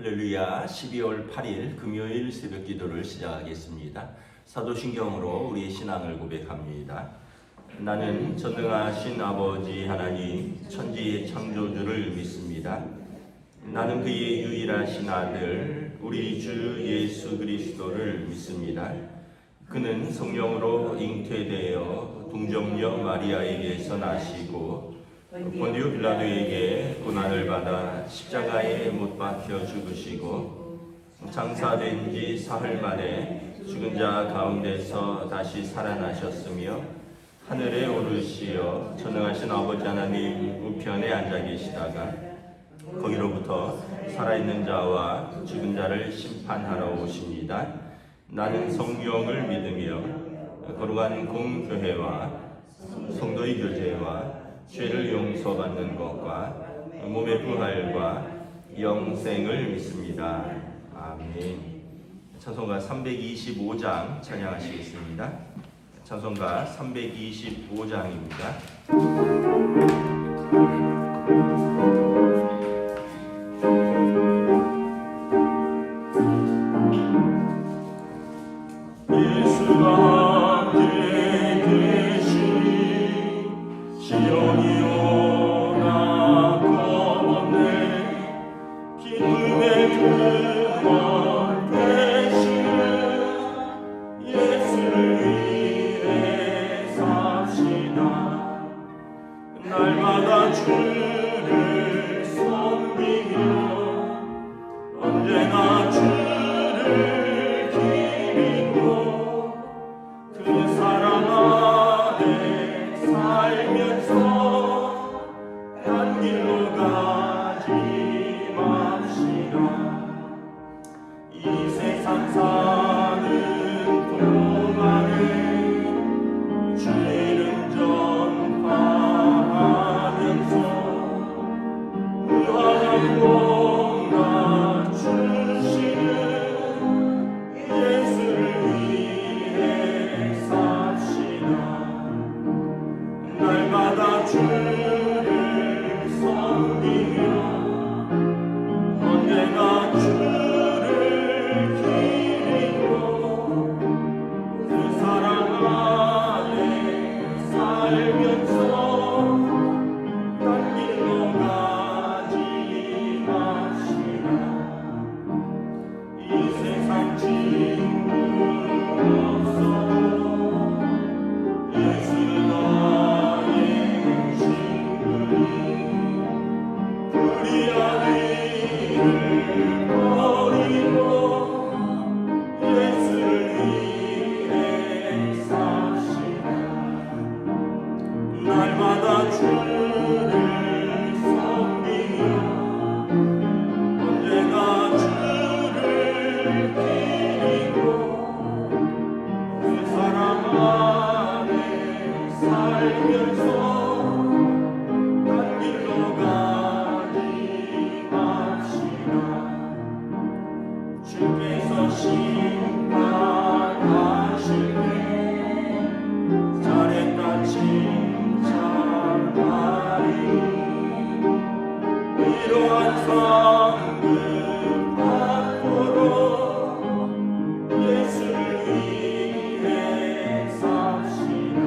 할렐루야. 12월 8일 금요일 새벽 기도를 시작하겠습니다. 사도신경으로 우리의 신앙을 고백합니다. 나는 전능하신 아버지 하나님 천지의 창조주를 믿습니다. 나는 그의 유일하신 아들 우리 주 예수 그리스도를 믿습니다. 그는 성령으로 잉태되어 동정녀 마리아에게서 나시고 본디오 빌라도에게 고난을 받아 십자가에 못 박혀 죽으시고 장사된 지 사흘 만에 죽은 자 가운데서 다시 살아나셨으며 하늘에 오르시어 전능하신 아버지 하나님 우편에 앉아 계시다가 거기로부터 살아있는 자와 죽은 자를 심판하러 오십니다. 나는 성령을 믿으며 거룩한 공교회와 성도의 교제와 죄를 용서받는 것과 몸의 부활과 영생을 믿습니다. 아멘. 찬송가 325장 찬양하시겠습니다. 찬송가 325장입니다. 날마다 주를 섬기며 언제나 주를 기리고 그 사랑 안에 살면서 딴 길로 가지 맙시다. 이 세상 사는 동안에 죄는 전파하면서 무한한 공간 주시는 예수를 위해 삽시다. 날마다 주를 섬기며 언제나 주를 기리고 그 사랑 안에 살면서 딴 길로 가지 맙시다. 이 세상 친구 없어도 예수 나의 친구니 불의한 일을 버리고 예수를 위해 삽시다. 날마다 주를 섬기며 언제나 주를 기리고 그 사랑 안에 살면서 딴 길로 가지 맙시다. 주께서 심판하실 때 잘했다 칭찬하리. 이러한 상급 받도록 예수를 위해 삽시다.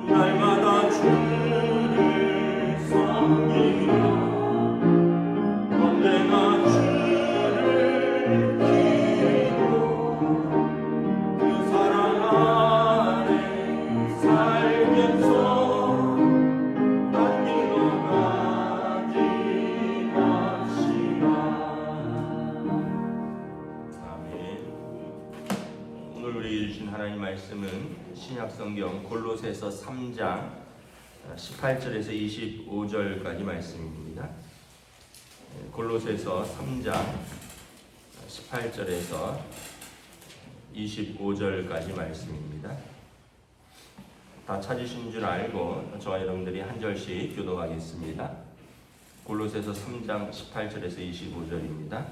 날마다 주를 섬기며 언제나 주를 기리고 그 사랑 안에 살면서 딴 길로 가지 맙시다. 아멘. 오늘 우리에게 주신 하나님 말씀은 신약성경 골로새서 3장 18절에서 25절까지 말씀입니다. 골로새서 3장 18절에서 25절까지 말씀입니다. 다 찾으신 줄 알고 저와 여러분들이 한 절씩 교독하겠습니다. 골로새서 3장 18절에서 25절입니다.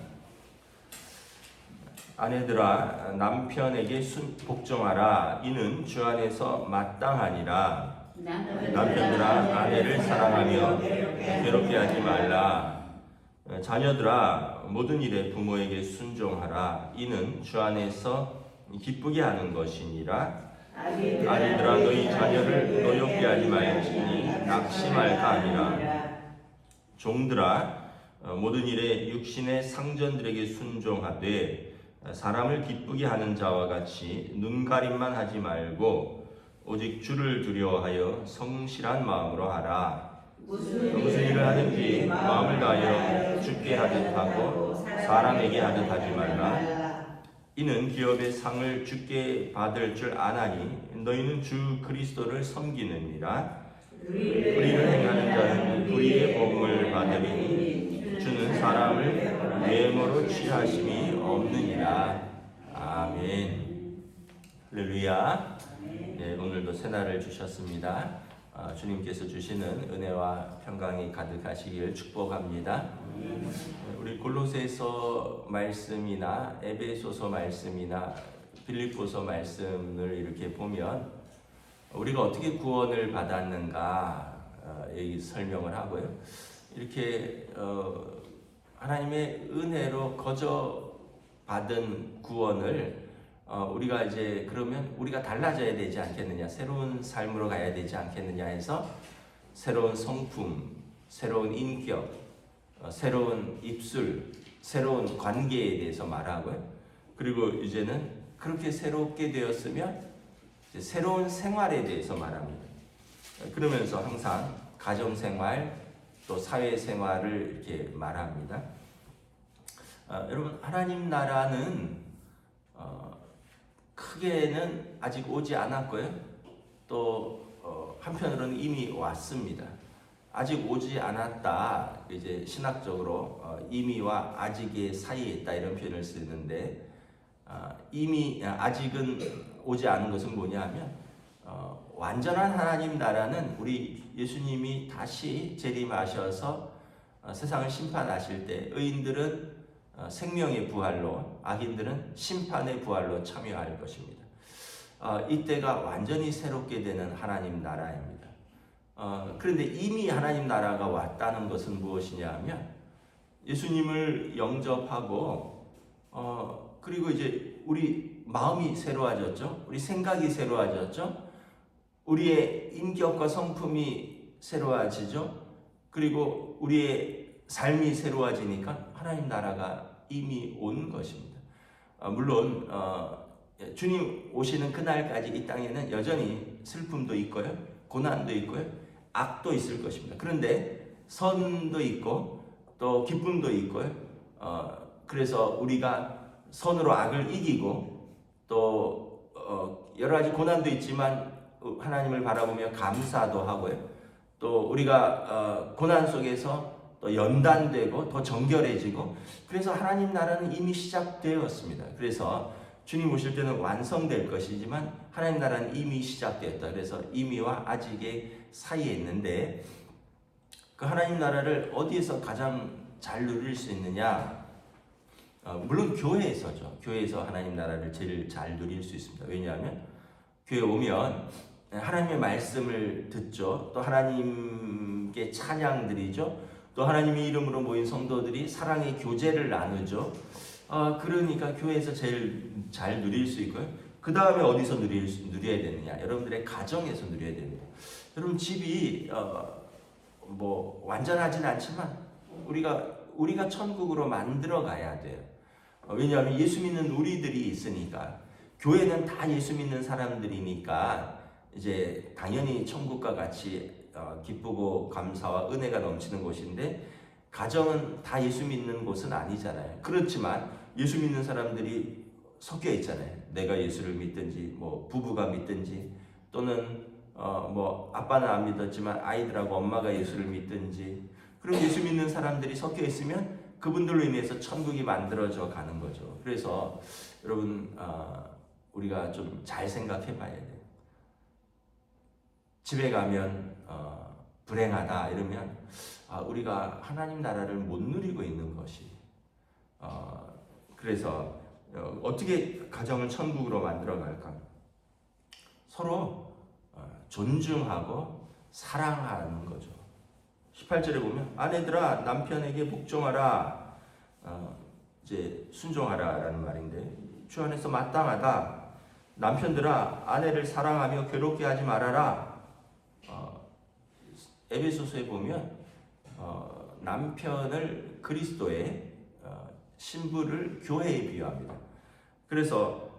아내들아 남편에게 복종하라. 이는 주 안에서 마땅하니라. 남편들아 아내를 사랑하며 괴롭게 하지 말라. 자녀들아 모든 일에 부모에게 순종하라. 이는 주 안에서 기쁘게 하는 것이니라. 아들들아 너희 자녀를 노엽게 하지 말지니 낙심할까 하니라. 종들아 모든 일에 육신의 상전들에게 순종하되 사람을 기쁘게 하는 자와 같이 눈가림만 하지 말고 오직 주를 두려워하여 성실한 마음으로 하라. 무슨 일을 하든지 마음을 다하여 주께 하듯 하고 사람에게 하듯 하지 말라. 이는 기업의 상을 주께 받을 줄 아나니 너희는 주 그리스도를 섬기느니라. 불의를 행하는 자는 불의의 복을 받으리니 주는 사람을 외모로 취하심이 없느니라. 아멘. 할렐루야. 네, 오늘도 새날을 주셨습니다. 주님께서 주시는 은혜와 평강이 가득하시길 축복합니다. 우리 골로새서 말씀이나 에베소서 말씀이나 빌립보서 말씀을 이렇게 보면 우리가 어떻게 구원을 받았는가 이 설명을 하고요. 이렇게 하나님의 은혜로 거저 받은 구원을 우리가 이제 그러면 우리가 달라져야 되지 않겠느냐, 새로운 삶으로 가야 되지 않겠느냐 해서 새로운 성품, 새로운 인격, 새로운 입술, 새로운 관계에 대해서 말하고요. 그리고 이제는 그렇게 새롭게 되었으면 이제 새로운 생활에 대해서 말합니다. 그러면서 항상 가정생활 또 사회생활을 이렇게 말합니다. 여러분 하나님 나라는 크게는 아직 오지 않았고요. 또 한편으로는 이미 왔습니다. 아직 오지 않았다. 이제 신학적으로 이미와 아직의 사이에 있다 이런 표현을 쓰는데 이미 아직은 오지 않은 것은 뭐냐하면 완전한 하나님 나라는 우리 예수님이 다시 재림하셔서 세상을 심판하실 때 의인들은 생명의 부활로 악인들은 심판의 부활로 참여할 것입니다. 이때가 완전히 새롭게 되는 하나님 나라입니다. 그런데 이미 하나님 나라가 왔다는 것은 무엇이냐 하면 예수님을 영접하고 그리고 이제 우리 마음이 새로워졌죠. 우리 생각이 새로워졌죠. 우리의 인격과 성품이 새로워지죠. 그리고 우리의 삶이 새로워지니까 하나님 나라가 이미 온 것입니다. 물론 주님 오시는 그날까지 이 땅에는 여전히 슬픔도 있고요. 고난도 있고요. 악도 있을 것입니다. 그런데 선도 있고 또 기쁨도 있고요. 그래서 우리가 선으로 악을 이기고 또 여러 가지 고난도 있지만 하나님을 바라보며 감사도 하고요. 또 우리가 고난 속에서 또 연단되고 더 정결해지고 그래서 하나님 나라는 이미 시작되었습니다. 그래서 주님 오실 때는 완성될 것이지만 하나님 나라는 이미 시작되었다. 그래서 이미와 아직의 사이에 있는데 그 하나님 나라를 어디에서 가장 잘 누릴 수 있느냐? 물론 교회에서죠. 교회에서 하나님 나라를 제일 잘 누릴 수 있습니다. 왜냐하면 교회 오면 하나님의 말씀을 듣죠. 또 하나님께 찬양 드리죠. 또 하나님의 이름으로 모인 성도들이 사랑의 교제를 나누죠. 그러니까 교회에서 제일 잘 누릴 수 있고요. 그 다음에 어디서 누려야 되느냐? 여러분들의 가정에서 누려야 됩니다. 여러분 집이 뭐 완전하진 않지만 우리가 천국으로 만들어 가야 돼요. 왜냐하면 예수 믿는 우리들이 있으니까 교회는 다 예수 믿는 사람들이니까 이제 당연히 천국과 같이 기쁘고 감사와 은혜가 넘치는 곳인데 가정은 다 예수 믿는 곳은 아니잖아요. 그렇지만 예수 믿는 사람들이 섞여 있잖아요. 내가 예수를 믿든지 뭐 부부가 믿든지 또는 뭐 아빠는 안 믿었지만 아이들하고 엄마가 예수를 믿든지 그럼 예수 믿는 사람들이 섞여 있으면 그분들로 인해서 천국이 만들어져 가는 거죠. 그래서 여러분 우리가 좀 잘 생각해 봐야 돼요. 집에 가면 불행하다 이러면 우리가 하나님 나라를 못 누리고 있는 것이 그래서 어떻게 가정을 천국으로 만들어 갈까? 서로 존중하고 사랑하는 거죠. 18절에 보면 아내들아 남편에게 복종하라, 이제 순종하라라는 말인데 주 안에서 마땅하다. 남편들아 아내를 사랑하며 괴롭게 하지 말아라. 에베소서에 보면 남편을 그리스도의 신부를 교회에 비유합니다. 그래서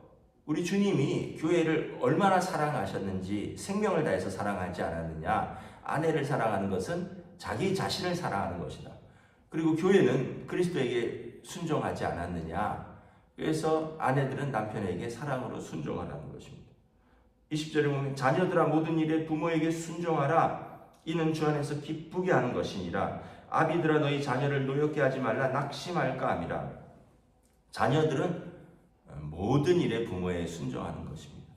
우리 주님이 교회를 얼마나 사랑하셨는지 생명을 다해서 사랑하지 않았느냐. 아내를 사랑하는 것은 자기 자신을 사랑하는 것이다. 그리고 교회는 그리스도에게 순종하지 않았느냐. 그래서 아내들은 남편에게 사랑으로 순종하라는 것입니다. 20절에 보면 자녀들아 모든 일에 부모에게 순종하라. 이는 주 안에서 기쁘게 하는 것이니라. 아비들아 너희 자녀를 노엽게 하지 말라. 낙심할까 함이라. 자녀들은 모든 일에 부모에 순종하는 것입니다.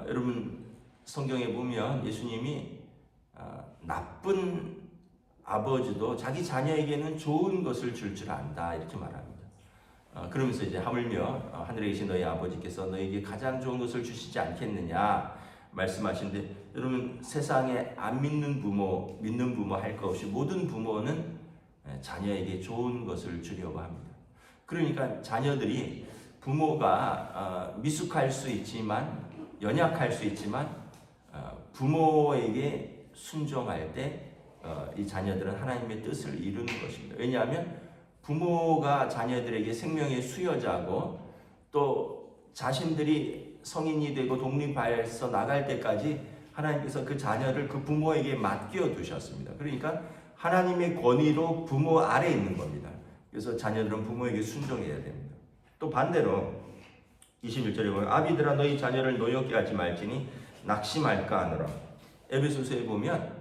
여러분 성경에 보면 예수님이 나쁜 아버지도 자기 자녀에게는 좋은 것을 줄 줄 안다 이렇게 말합니다. 그러면서 이제 하물며 하늘에 계신 너희 아버지께서 너에게 가장 좋은 것을 주시지 않겠느냐 말씀하시는데, 여러분 세상에 안 믿는 부모, 믿는 부모 할 것 없이 모든 부모는 자녀에게 좋은 것을 주려고 합니다. 그러니까 자녀들이 부모가 미숙할 수 있지만, 연약할 수 있지만 부모에게 순종할 때 이 자녀들은 하나님의 뜻을 이루는 것입니다. 왜냐하면 부모가 자녀들에게 생명의 수여자고 또 자신들이 성인이 되고 독립해서 나갈 때까지 하나님께서 그 자녀를 그 부모에게 맡겨 두셨습니다. 그러니까 하나님의 권위로 부모 아래에 있는 겁니다. 그래서 자녀들은 부모에게 순종해야 됩니다. 또 반대로 21절에 보면 아비들아 너희 자녀를 노엽게 하지 말지니 낙심할까 하느라. 에베소서에 보면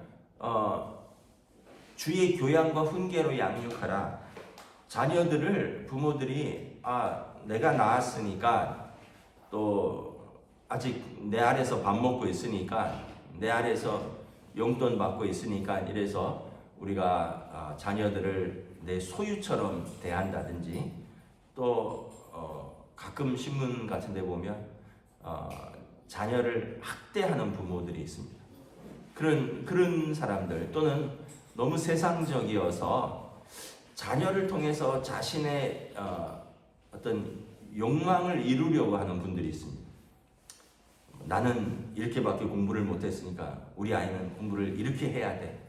주의 교양과 훈계로 양육하라. 자녀들을 부모들이 내가 낳았으니까 또 아직 내 아래서 밥 먹고 있으니까 내 아래서 용돈 받고 있으니까 이래서 우리가 자녀들을 내 소유처럼 대한다든지 또 가끔 신문 같은 데 보면 자녀를 학대하는 부모들이 있습니다. 그런 사람들 또는 너무 세상적이어서 자녀를 통해서 자신의 어떤 욕망을 이루려고 하는 분들이 있습니다. 나는 이렇게밖에 공부를 못했으니까 우리 아이는 공부를 이렇게 해야 돼.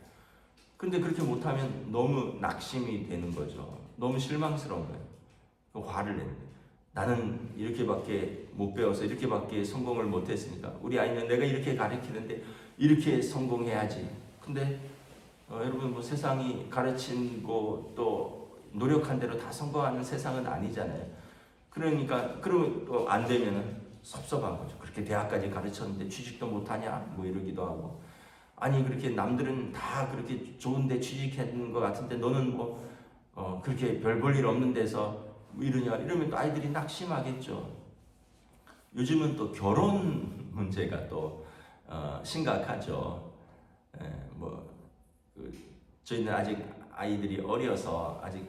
근데 그렇게 못하면 너무 낙심이 되는 거죠. 너무 실망스러운 거예요. 화를 내는 거예요. 나는 이렇게밖에 못 배워서 이렇게밖에 성공을 못했으니까 우리 아이는 내가 이렇게 가르치는데 이렇게 성공해야지. 근데 여러분 뭐 세상이 가르치고 또 노력한 대로 다 성공하는 세상은 아니잖아요. 그러니까 그러면 또 안 되면은 섭섭한 거죠. 그렇게 대학까지 가르쳤는데 취직도 못하냐? 뭐 이러기도 하고. 아니 그렇게 남들은 다 그렇게 좋은데 취직했는 것 같은데 너는 뭐 그렇게 별 볼 일 없는 데서 뭐 이러냐? 이러면 또 아이들이 낙심하겠죠. 요즘은 또 결혼 문제가 또 심각하죠. 저희는 아직 아이들이 어려서 아직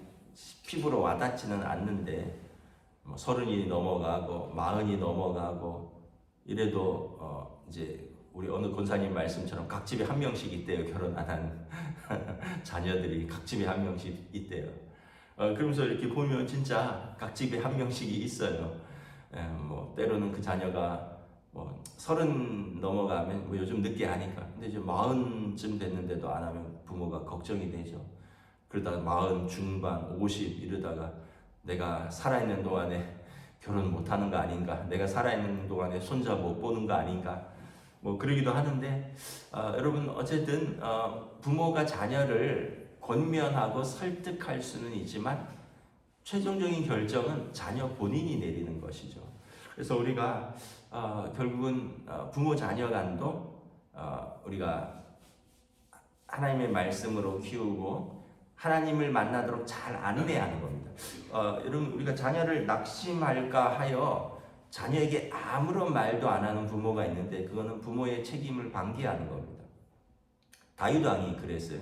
피부로 와닿지는 않는데 30이 넘어가고 40이 넘어가고 이래도 이제 우리 어느 권사님 말씀처럼 각 집에 한 명씩 있대요. 결혼 안 한 자녀들이 각 집에 한 명씩 있대요. 그러면서 이렇게 보면 진짜 각 집에 한 명씩이 있어요. 뭐 때로는 그 자녀가 30 넘어가면 요즘 늦게 하니까 근데 이제 40쯤 됐는데도 안 하면 부모가 걱정이 되죠. 그러다가 40 중반 50 이러다가 내가 살아있는 동안에 결혼 못하는 거 아닌가, 내가 살아있는 동안에 손자 못 보는 거 아닌가 뭐 그러기도 하는데 여러분 어쨌든 부모가 자녀를 권면하고 설득할 수는 있지만 최종적인 결정은 자녀 본인이 내리는 것이죠. 그래서 우리가 결국은 부모 자녀 간도 우리가 하나님의 말씀으로 키우고 하나님을 만나도록 잘 안내하는 겁니다. 여러분 우리가 자녀를 낙심할까 하여 자녀에게 아무런 말도 안 하는 부모가 있는데 그거는 부모의 책임을 방기하는 겁니다. 다윗 왕이 그랬어요.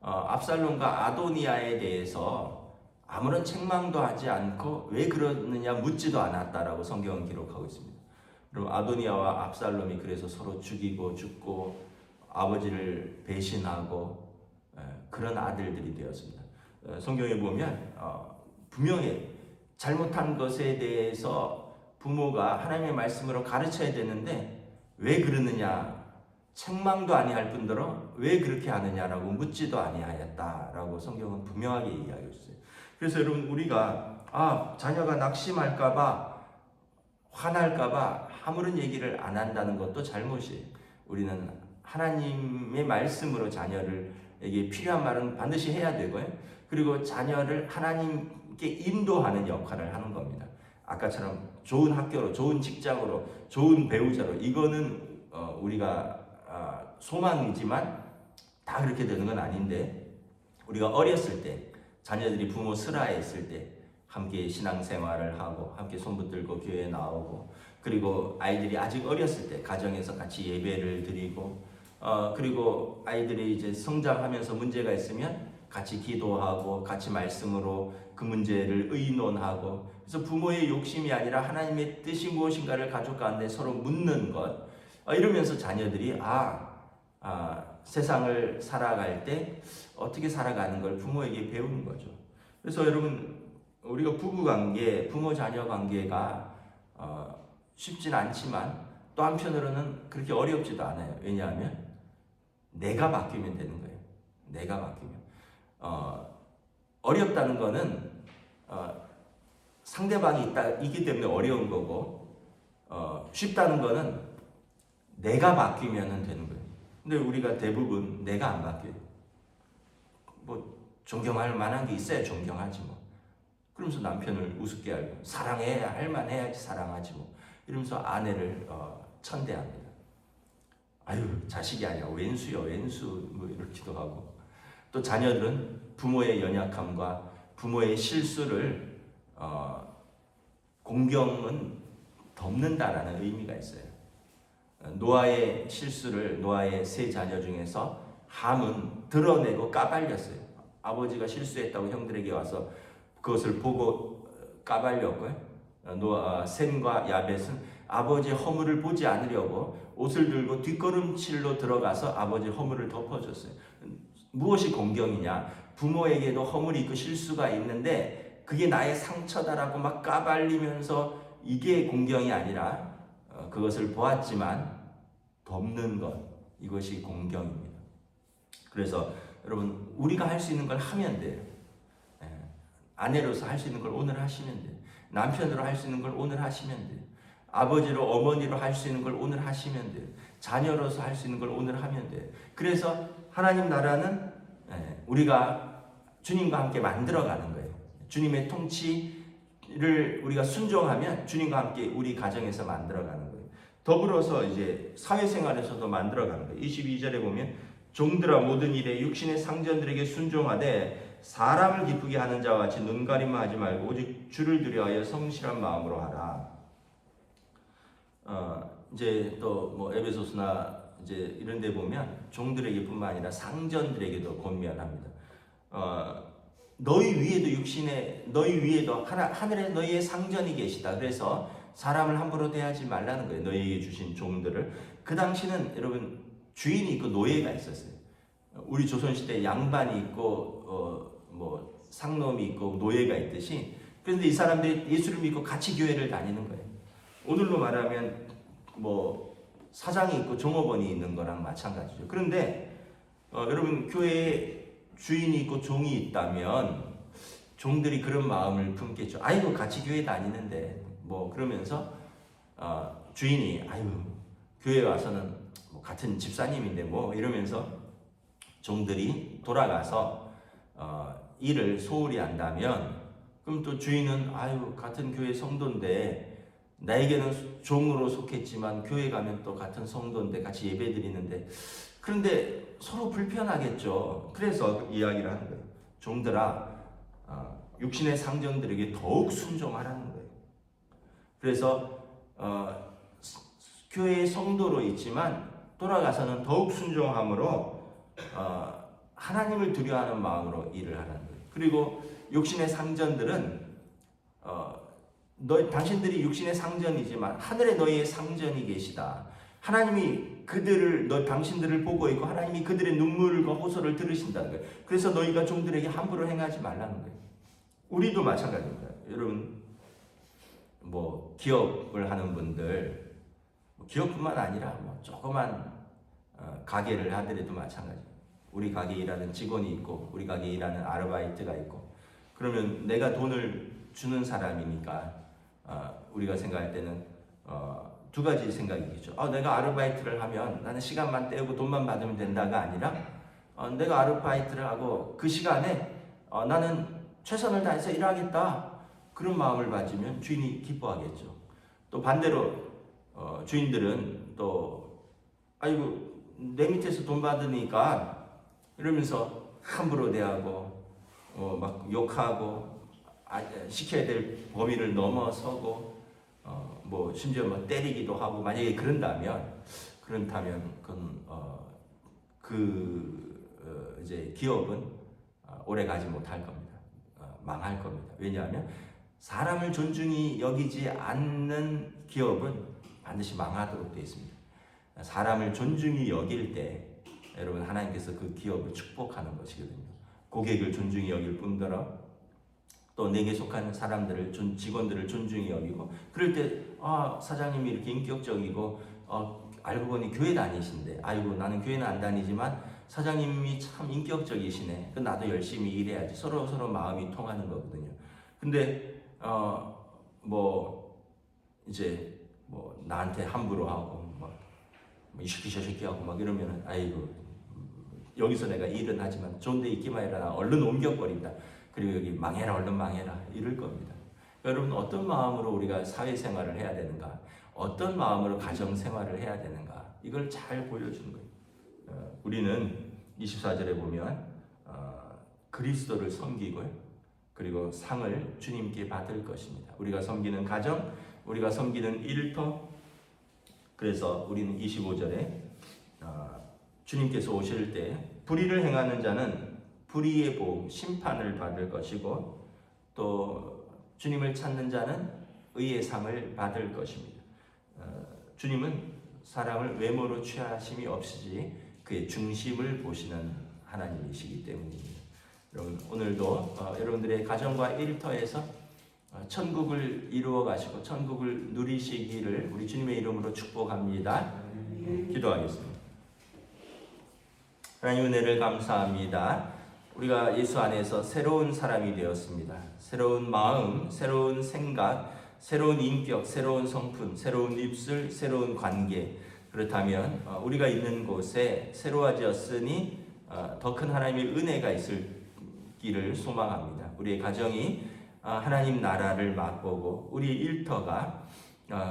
압살롬과 아도니아에 대해서 아무런 책망도 하지 않고 왜 그러느냐 묻지도 않았다라고 성경은 기록하고 있습니다. 그럼 아도니아와 압살롬이 그래서 서로 죽이고 죽고 아버지를 배신하고 그런 아들들이 되었습니다. 성경에 보면 분명히 잘못한 것에 대해서 부모가 하나님의 말씀으로 가르쳐야 되는데 왜 그러느냐, 책망도 아니할 뿐더러 왜 그렇게 하느냐라고 묻지도 아니하였다라고 성경은 분명하게 이야기했어요. 그래서 여러분, 우리가 자녀가 낙심할까봐, 화날까봐 아무런 얘기를 안 한다는 것도 잘못이에요. 우리는 하나님의 말씀으로 자녀에게 필요한 말은 반드시 해야 되고요. 그리고 자녀를 하나님께 인도하는 역할을 하는 겁니다. 아까처럼 좋은 학교로, 좋은 직장으로, 좋은 배우자로, 이거는 우리가 소망이지만 다 그렇게 되는 건 아닌데, 우리가 어렸을 때 자녀들이 부모 슬하에 있을 때 함께 신앙생활을 하고 함께 손붙들고 교회에 나오고, 그리고 아이들이 아직 어렸을 때 가정에서 같이 예배를 드리고, 그리고 아이들이 이제 성장하면서 문제가 있으면 같이 기도하고 같이 말씀으로 그 문제를 의논하고, 그래서 부모의 욕심이 아니라 하나님의 뜻이 무엇인가를 가족 가운데 서로 묻는 것, 이러면서 자녀들이 세상을 살아갈 때 어떻게 살아가는 걸 부모에게 배우는 거죠. 그래서 여러분, 우리가 부부관계, 부모-자녀 관계가 쉽진 않지만 또 한편으로는 그렇게 어렵지도 않아요. 왜냐하면 내가 바뀌면 되는 거예요. 내가 바뀌면. 어렵다는 거는 상대방이 있기 때문에 어려운 거고, 쉽다는 거는 내가 바뀌면 되는 거예요. 근데 우리가 대부분 내가 안 바뀌어요. 뭐 존경할 만한 게 있어야 존경하지 뭐. 그러면서 남편을 우습게 알고, 사랑해야 할 만해야지 사랑하지 뭐. 이러면서 아내를 천대합니다. 아유, 자식이 아니라 왼수요, 왼수, 뭐 이렇기도 하고. 또 자녀들은 부모의 연약함과 부모의 실수를 공경은 덮는다라는 의미가 있어요. 노아의 실수를, 노아의 세 자녀 중에서 함은 드러내고 까발렸어요. 아버지가 실수했다고 형들에게 와서 그것을 보고 까발렸고요. 셈과 야벳은 아버지의 허물을 보지 않으려고 옷을 들고 뒷걸음질로 들어가서 아버지의 허물을 덮어줬어요. 무엇이 공경이냐? 부모에게도 허물이 있고 실수가 있는데 그게 나의 상처다라고 막 까발리면서 이게 공경이 아니라 그것을 보았지만 덮는 것, 이것이 공경입니다. 그래서 여러분, 우리가 할 수 있는 걸 하면 돼요. 아내로서 할 수 있는 걸 오늘 하시면 돼요. 남편으로 할 수 있는 걸 오늘 하시면 돼요. 아버지로, 어머니로 할 수 있는 걸 오늘 하시면 돼요. 자녀로서 할 수 있는 걸 오늘 하면 돼요. 그래서 하나님 나라는 우리가 주님과 함께 만들어가는 거예요. 주님의 통치를 우리가 순종하면 주님과 함께 우리 가정에서 만들어가는 거예요. 더불어서 이제 사회생활에서도 만들어가는 거예요. 22절에 보면 종들아 모든 일에 육신의 상전들에게 순종하되 사람을 기쁘게 하는 자와 같이 눈가림만 하지 말고 오직 주를 두려워하여 성실한 마음으로 하라. 이제 또 뭐 에베소서나 이제 이런 데 보면 종들에게뿐만 아니라 상전들에게도 권면합니다. 너희 위에도 하늘에 너희의 상전이 계시다. 그래서 사람을 함부로 대하지 말라는 거예요. 너희에게 주신 종들을. 그 당시는 여러분 주인이 있고 노예가 있었어요. 우리 조선시대 양반이 있고 뭐 상놈이 있고 노예가 있듯이. 그런데 이 사람들이 예수를 믿고 같이 교회를 다니는 거예요. 오늘로 말하면 뭐 사장이 있고 종업원이 있는 거랑 마찬가지죠. 그런데 여러분, 교회에 주인이 있고 종이 있다면 종들이 그런 마음을 품겠죠. 아이고, 같이 교회 다니는데 뭐 그러면서 주인이 아유, 교회 와서는 뭐 같은 집사님인데 뭐 이러면서 종들이 돌아가서 일을 소홀히 한다면, 그럼 또 주인은 아유, 같은 교회 성도인데 나에게는 종으로 속했지만 교회 가면 또 같은 성도인데 같이 예배 드리는데, 그런데 서로 불편하겠죠. 그래서 이야기를 하는 거예요. 종들아, 육신의 상전들에게 더욱 순종하라는 거예요. 그래서 교회의 성도로 있지만 돌아가서는 더욱 순종함으로 하나님을 두려워하는 마음으로 일을 하라는 거예요. 그리고 육신의 상전들은 당신들이 육신의 상전이지만 하늘에 너희의 상전이 계시다. 하나님이 당신들을 보고 있고 하나님이 그들의 눈물과 호소를 들으신다는 거예요. 그래서 너희가 종들에게 함부로 행하지 말라는 거예요. 우리도 마찬가지입니다. 여러분, 뭐 기업을 하는 분들, 기업뿐만 아니라 뭐 조그만 가게를 하더라도 마찬가지예요. 우리 가게 일하는 직원이 있고 우리 가게 일하는 아르바이트가 있고, 그러면 내가 돈을 주는 사람이니까 우리가 생각할 때는 두 가지 생각이겠죠. 내가 아르바이트를 하면 나는 시간만 때우고 돈만 받으면 된다가 아니라 내가 아르바이트를 하고 그 시간에 나는 최선을 다해서 일하겠다, 그런 마음을 가지면 주인이 기뻐하겠죠. 또 반대로 주인들은 또 아이고 내 밑에서 돈 받으니까 이러면서 함부로 대하고 막 욕하고 시켜야 될 범위를 넘어서고 뭐 심지어 뭐 때리기도 하고, 만약에 그런다면 그건 이제 기업은 오래 가지 못할 겁니다. 망할 겁니다. 왜냐하면 사람을 존중히 여기지 않는 기업은 반드시 망하도록 되어 있습니다. 사람을 존중히 여길 때 여러분, 하나님께서 그 기업을 축복하는 것이거든요. 고객을 존중히 여길 뿐더러 또 내게 속한 사람들을 직원들을 존중히 여기고, 그럴 때 사장님이 이렇게 인격적이고 알고 보니 교회 다니신데, 아이고 나는 교회는 안 다니지만 사장님이 참 인격적이시네, 나도 열심히 일해야지, 서로 마음이 통하는 거거든요. 근데 이제 나한테 함부로 하고 이 새끼 저 새끼 하고 막 이러면은 아이고 여기서 내가 일은 하지만 좋은 데 있기만 해라, 나 얼른 옮겨버린다, 그리고 여기 망해라, 얼른 망해라, 이럴 겁니다. 여러분, 어떤 마음으로 우리가 사회생활을 해야 되는가, 어떤 마음으로 가정생활을 해야 되는가, 이걸 잘 보여주는 거예요. 우리는 24절에 보면 그리스도를 섬기고요, 그리고 상을 주님께 받을 것입니다. 우리가 섬기는 가정, 우리가 섬기는 일터. 그래서 우리는 25절에 주님께서 오실 때 불의를 행하는 자는 불의의 보응, 심판을 받을 것이고, 또 주님을 찾는 자는 의의 상을 받을 것입니다. 주님은 사람을 외모로 취하심이 없으시 그의 중심을 보시는 하나님이시기 때문입니다. 여러분, 오늘도 여러분들의 가정과 일터에서 천국을 이루어 가시고 천국을 누리시기를 우리 주님의 이름으로 축복합니다. 기도하겠습니다. 하나님, 은혜를 감사합니다. 우리가 예수 안에서 새로운 사람이 되었습니다. 새로운 마음, 새로운 생각, 새로운 인격, 새로운 성품, 새로운 입술, 새로운 관계. 그렇다면 우리가 있는 곳에 새로워졌으니 더 큰 하나님의 은혜가 있을기를 소망합니다. 우리의 가정이 하나님 나라를 맛보고 우리 일터가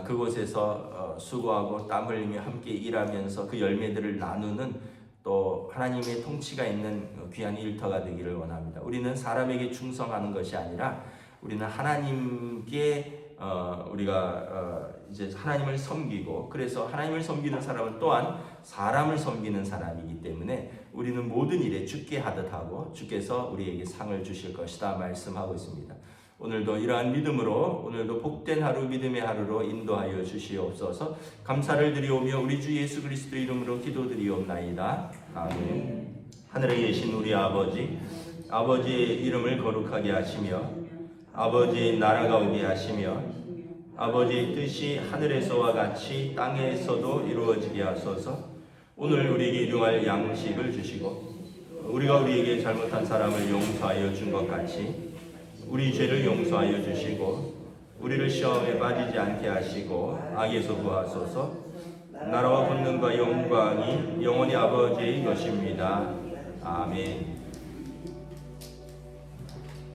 그곳에서 수고하고 땀 흘리며 함께 일하면서 그 열매들을 나누는 또 하나님의 통치가 있는 귀한 일터가 되기를 원합니다. 우리는 사람에게 충성하는 것이 아니라 우리는 하나님께 우리가 이제 하나님을 섬기고, 그래서 하나님을 섬기는 사람은 또한 사람을 섬기는 사람이기 때문에 우리는 모든 일에 주께 하듯 하고 주께서 우리에게 상을 주실 것이다 말씀하고 있습니다. 오늘도 이러한 믿음으로, 오늘도 복된 하루, 믿음의 하루로 인도하여 주시옵소서. 감사를 드리오며 우리 주 예수 그리스도 이름으로 기도드리옵나이다. 아멘. 하늘에 계신 우리 아버지, 아버지의 이름을 거룩하게 하시며 아버지의 나라가 오게 하시며 아버지의 뜻이 하늘에서와 같이 땅에서도 이루어지게 하소서. 오늘 우리에게 일용할 양식을 주시고 우리가 우리에게 잘못한 사람을 용서하여 준 것 같이 우리 죄를 용서하여 주시고 우리를 시험에 빠지지 않게 하시고 악에서 구하소서. 나라와 권능과 영광이 영원히 아버지의 것입니다. 아멘.